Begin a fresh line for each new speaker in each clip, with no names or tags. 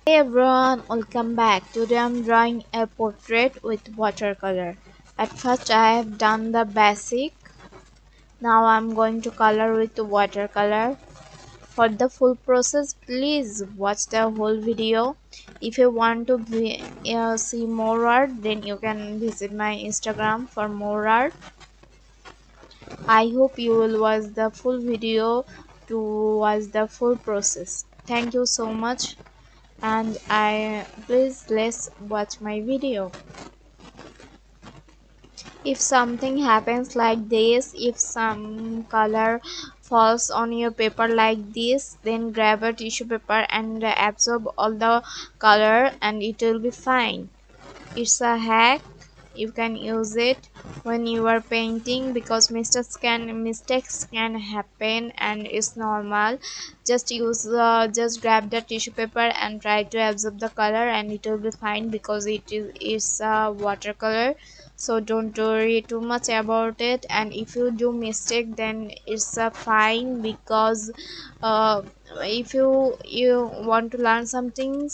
Hey everyone, welcome back. Today I'm drawing a portrait with watercolor. At first I have done the basic. Now I'm going to color with watercolor. For the full process, please watch the whole video. If you want to see more art, then you can visit my Instagram for more art. I hope you will watch the full video to watch the full process. Thank you so much, and I please let's watch my video. If something happens like this, if some color falls on your paper like this, then grab a tissue paper and absorb all the color and it will be fine. It's a hack. You can use it when you are painting because mistakes can happen and it's normal. Just grab the tissue paper and try to absorb the color and it will be fine because it's a watercolor. So don't worry too much about it, and if you do mistake then it's fine because uh, if you want to learn something,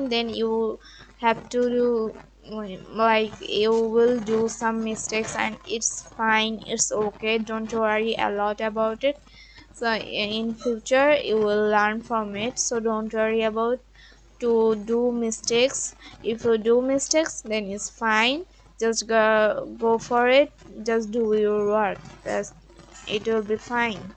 then you have to do, like, you will do some mistakes and it's fine, it's okay, don't worry a lot about it. So in future you will learn from it, so don't worry about to do mistakes. If you do mistakes then it's fine, just go for it, just do your work. It will be fine.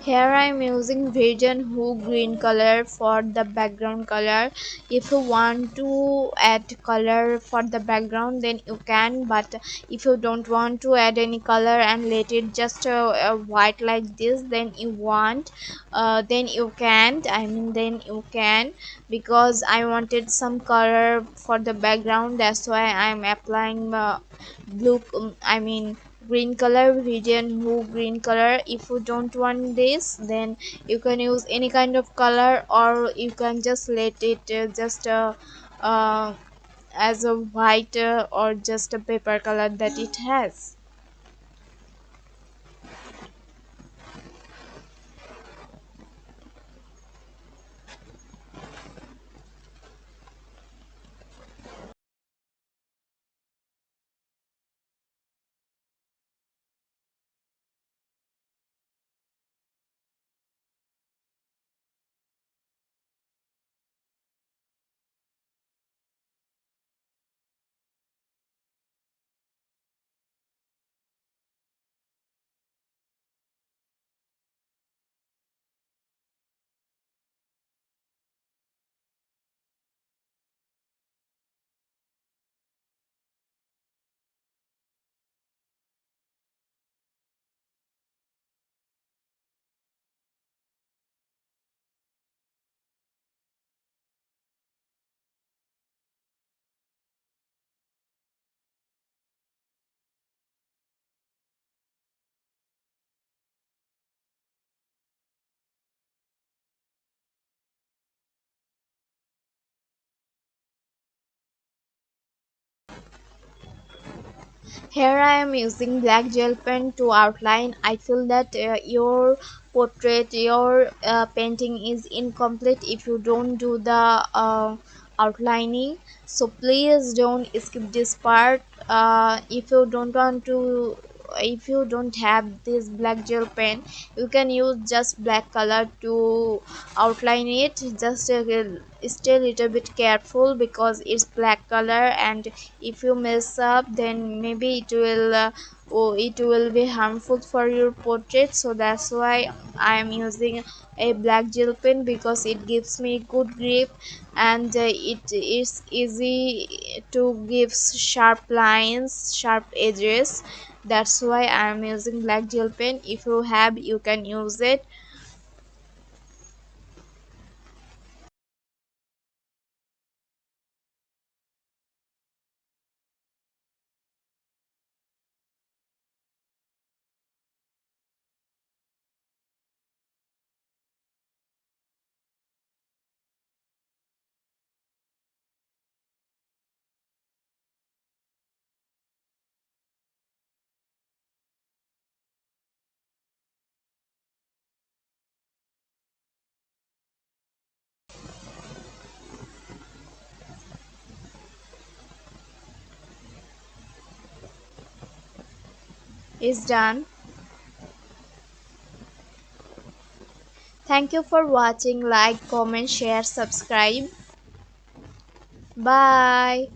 Here I am using Virgin Who green color for the background color. If you want to add color for the background then you can, but if you don't want to add any color and let it just white like this, then you can't. I mean then you can, because I wanted some color for the background, that's why I'm applying blue I mean green color, Virgin Who green color. If you don't want this, then you can use any kind of color, or you can just let it just uh, as a white or just a paper color that it has. Here I am using black gel pen to outline. I feel that your portrait, your painting is incomplete if you don't do the outlining. So please don't skip this part. If you don't want to, if you don't have this black gel pen, you can use just black color to outline it. Just stay a little bit careful because it's black color, and if you mess up then maybe it will be harmful for your portrait. So that's why I am using a black gel pen, because it gives me good grip, and it is easy to give sharp lines, sharp edges. That's why I am using black gel pen. If you have, you can use it. It's done. Thank you for watching. Like, comment, share, subscribe. Bye.